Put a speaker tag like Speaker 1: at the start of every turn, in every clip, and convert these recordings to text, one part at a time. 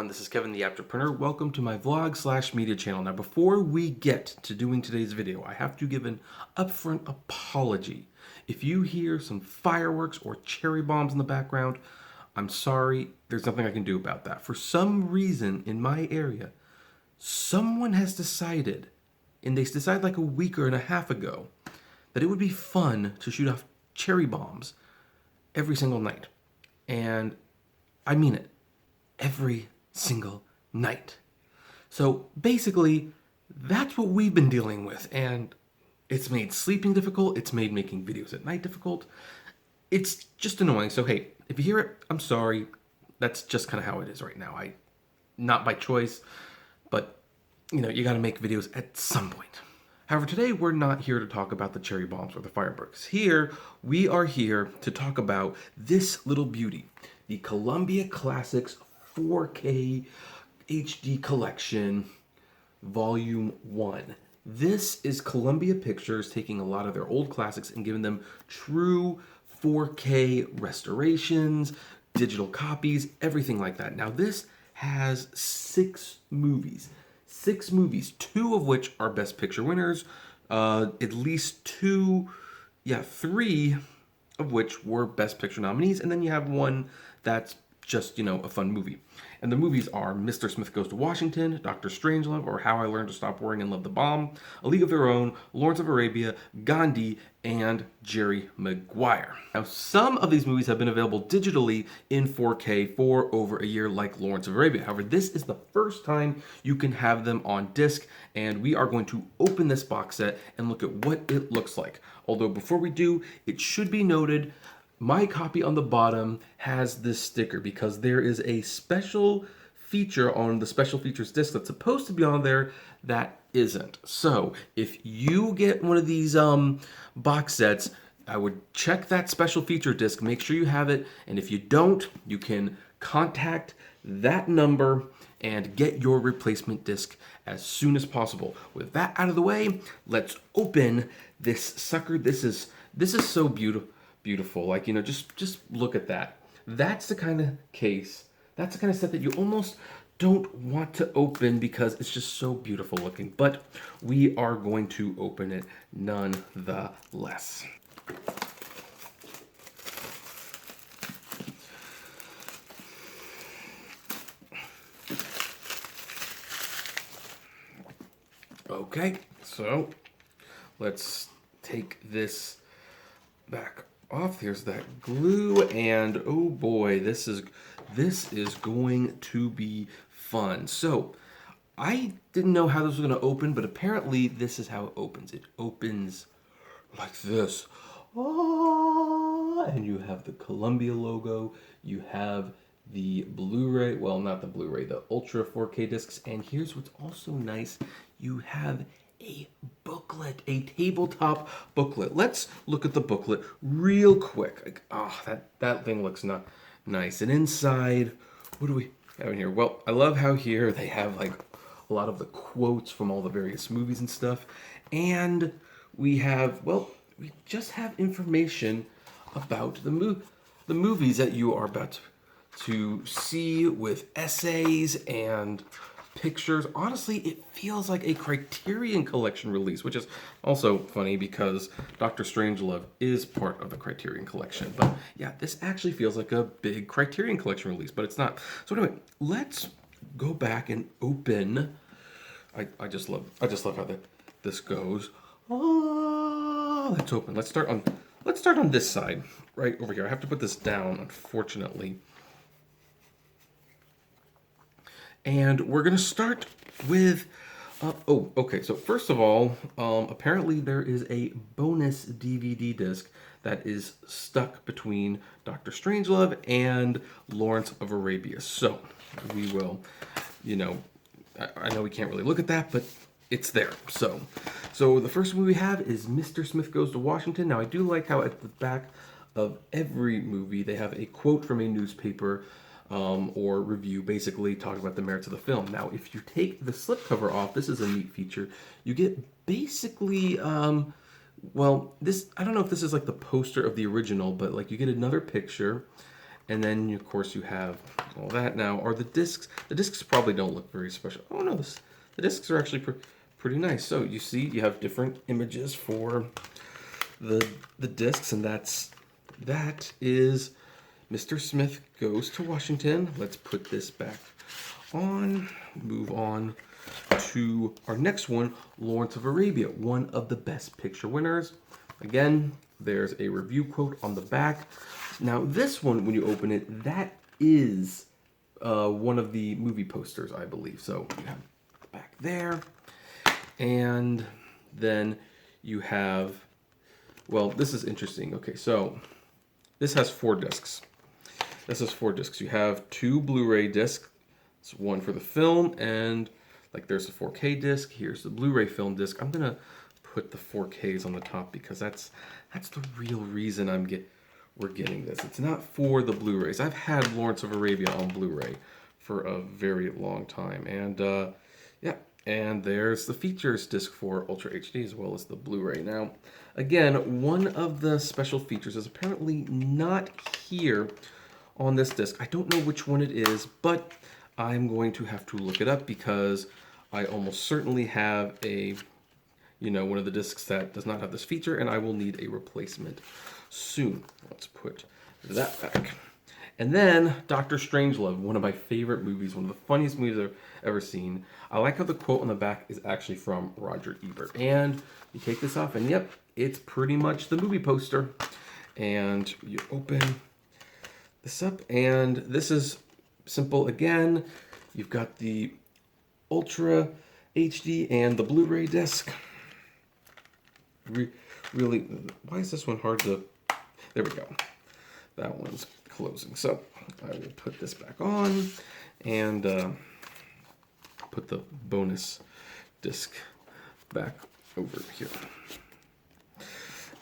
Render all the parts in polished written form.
Speaker 1: this is Kevin the Entrepreneur. Welcome to my vlog slash media channel. Now before we get to doing today's video, I have to give an upfront apology. If you hear some fireworks or cherry bombs in the background, I'm sorry, there's nothing I can do about that. For some reason in my area, someone has decided, and they decided like a week and a half ago, that it would be fun to shoot off cherry bombs every single night. And I mean it. Every single night. So basically, that's what we've been dealing with, and it's made sleeping difficult, it's made making videos at night difficult. It's just annoying. So hey, if you hear it, I'm sorry. That's just kind of how it is right now. Not by choice, but you know, you gotta make videos at some point. However, today we're not here to talk about the cherry bombs or the fireworks. Here, we are here to talk about this little beauty, the Columbia Classics 4K HD Collection, Volume 1. This is Columbia Pictures taking a lot of their old classics and giving them true 4K restorations, digital copies, everything like that. Now this has 6 movies. 6 movies, 2 of which are Best Picture winners, at least 3 of which were Best Picture nominees, and then you have one that's just, you know, a fun movie. And the movies are Mr. Smith Goes to Washington, Dr. Strangelove, or How I Learned to Stop Worrying and Love the Bomb, A League of Their Own, Lawrence of Arabia, Gandhi, and Jerry Maguire. Now, some of these movies have been available digitally in 4K for over a year, like Lawrence of Arabia. However, this is the first time you can have them on disc, and we are going to open this box set and look at what it looks like. Although before we do, it should be noted, my copy on the bottom has this sticker because there is a special feature on the special features disc that's supposed to be on there that isn't. So if you get one of these box sets, I would check that special feature disc, make sure you have it, and if you don't, you can contact that number and get your replacement disc as soon as possible. With that out of the way, let's open this sucker. This is so beautiful. Like, you know, just look at that. That's the kind of case, that's the kind of set that you almost don't want to open because it's just so beautiful looking, but we are going to open it nonetheless. Okay, so let's take this back off. Here's that glue, and oh boy, this is going to be fun. So I didn't know how this was going to open, but apparently this is how it opens. It opens like this. And you have the Columbia logo, you have the Blu-ray, well, not the Blu-ray, the Ultra 4K discs, and here's what's also nice, you have a booklet, a tabletop booklet. Let's look at the booklet real quick. Like, oh, that thing looks not nice. And inside, what do we have in here? Well, I love how here they have like a lot of the quotes from all the various movies and stuff. And we have, well, we just have information about the movies that you are about to see with essays and pictures. Honestly, it feels like a Criterion Collection release, which is also funny because Dr. Strangelove is part of the Criterion Collection. But yeah, this actually feels like a big Criterion Collection release, but it's not. So anyway, let's go back and open. I just love how this goes. Oh, let's open. Let's start on this side, right over here. I have to put this down, unfortunately. And we're going to start with, okay, so first of all, apparently there is a bonus DVD disc that is stuck between Dr. Strangelove and Lawrence of Arabia. So we will, you know, I know we can't really look at that, but it's there. So the first one we have is Mr. Smith Goes to Washington. Now I do like how at the back of every movie they have a quote from a newspaper or review, basically talking about the merits of the film. Now, if you take the slipcover off, this is a neat feature. You get basically, well, this, I don't know if this is like the poster of the original, but like you get another picture, And then, of course, you have all that. Now, are the discs? The discs probably don't look very special. Oh no, the discs are actually pretty nice. So you see, you have different images for the discs, and that is Mr. Smith Goes to Washington. Let's put this back on. Move on to our next one, Lawrence of Arabia, one of the Best Picture winners. Again, there's a review quote on the back. Now, this one, when you open it, that is one of the movie posters, I believe. So you have the back there. And then you have, well, this is interesting. Okay, so this has 4 discs. This is 4 discs. You have 2 Blu-ray discs. It's one for the film, and like there's the 4K disc. Here's the Blu-ray film disc. I'm gonna put the 4Ks on the top because that's the real reason we're getting this. It's not for the Blu-rays. I've had Lawrence of Arabia on Blu-ray for a very long time, and yeah. And there's the features disc for Ultra HD as well as the Blu-ray. Now, again, one of the special features is apparently not here on this disc. I don't know which one it is, but I'm going to have to look it up because I almost certainly have one of the discs that does not have this feature, and I will need a replacement soon. Let's put that back. And then Dr. Strangelove, one of my favorite movies, one of the funniest movies I've ever seen. I like how the quote on the back is actually from Roger Ebert. And you take this off, and yep, it's pretty much the movie poster. And you open this up, and this is simple again. You've got the Ultra HD and the Blu-ray disc. Really, why is this one hard to... There we go. That one's closing. So I will put this back on and put the bonus disc back over here.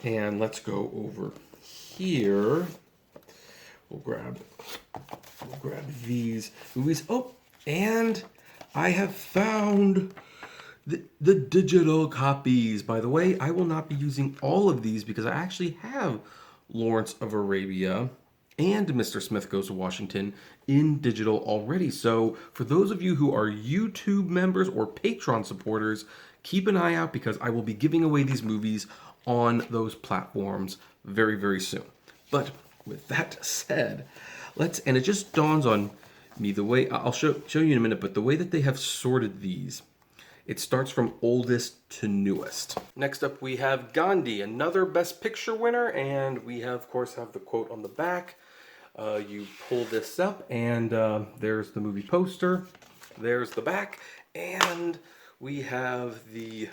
Speaker 1: And let's go over here. We'll grab these movies. Oh, and I have found the digital copies. By the way, I will not be using all of these because I actually have Lawrence of Arabia and Mr. Smith Goes to Washington in digital already. So for those of you who are YouTube members or Patreon supporters, keep an eye out because I will be giving away these movies on those platforms very, very soon. But with that said, and it just dawns on me the way, I'll show you in a minute, but the way that they have sorted these, it starts from oldest to newest. Next up, we have Gandhi, another Best Picture winner, and we have, of course, have the quote on the back. You pull this up, and there's the movie poster. There's the back, and we have the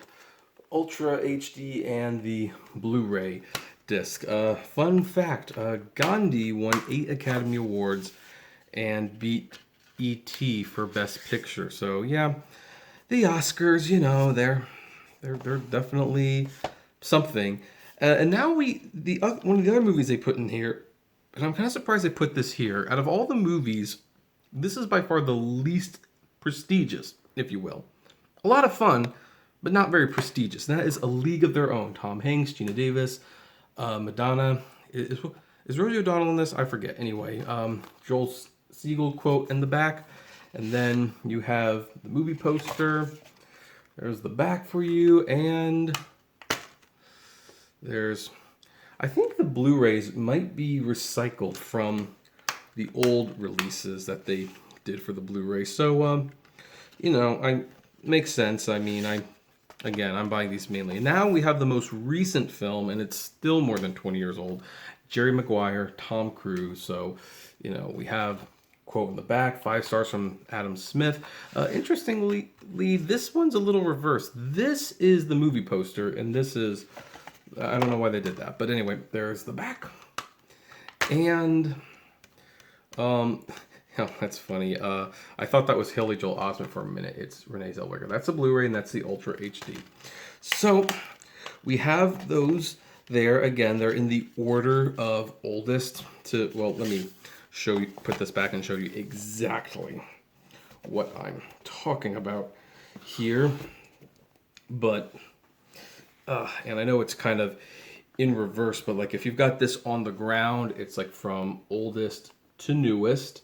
Speaker 1: Ultra HD and the Blu-ray disc. Fun fact, Gandhi won 8 Academy Awards and beat E.T. for Best Picture. So yeah, the Oscars, they're definitely something. And now one of the other movies they put in here, and I'm kind of surprised they put this here. Out of all the movies, this is by far the least prestigious, if you will. A lot of fun, but not very prestigious. And that is A League of Their Own. Tom Hanks, Gina Davis, Madonna. Is Rosie O'Donnell in this? I forget. Anyway, Joel Siegel quote in the back. And then you have the movie poster. There's the back for you. And I think the Blu-rays might be recycled from the old releases that they did for the Blu-ray. So, makes sense. I mean, I'm buying these mainly. And now we have the most recent film, and it's still more than 20 years old. Jerry Maguire, Tom Cruise. So, we have quote in the back, 5 stars from Adam Smith. Interestingly, this one's a little reversed. This is the movie poster, and this is, I don't know why they did that. But anyway, there's the back. And, that's funny. I thought that was Haley Joel Osment for a minute. It's Renee Zellweger. That's the Blu-ray, and that's the Ultra HD. So we have those there. Again, they're in the order of oldest to, well, let me put this back and show you exactly what I'm talking about here. But, and I know it's kind of in reverse, but like if you've got this on the ground, it's like from oldest to newest.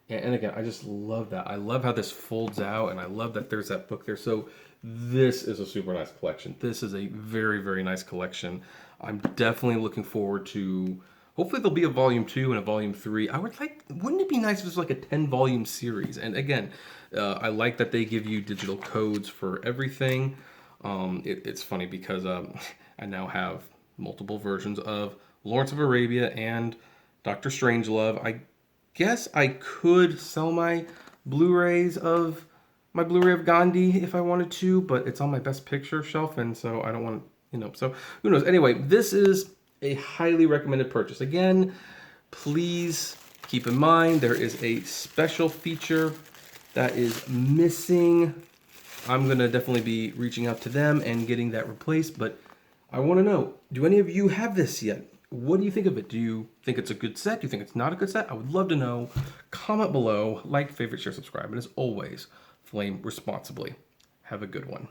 Speaker 1: And again, I just love that. I love how this folds out, and I love that there's that book there. So this is a super nice collection. This is a very, very nice collection. I'm definitely looking forward to, hopefully there'll be a volume 2 and a volume 3. Wouldn't it be nice if it was like a 10-volume series? And again, I like that they give you digital codes for everything. It's funny because I now have multiple versions of Lawrence of Arabia and Dr. Strangelove. I guess I could sell my Blu-rays of Gandhi if I wanted to, but it's on my best picture shelf, and so I don't want to, so who knows. Anyway, this is a highly recommended purchase. Again, please keep in mind there is a special feature that is missing. I'm going to definitely be reaching out to them and getting that replaced, but I want to know, do any of you have this yet? What do you think of it? Do you think it's a good set? Do you think it's not a good set? I would love to know. Comment below, like, favorite, share, subscribe, and as always, flame responsibly. Have a good one.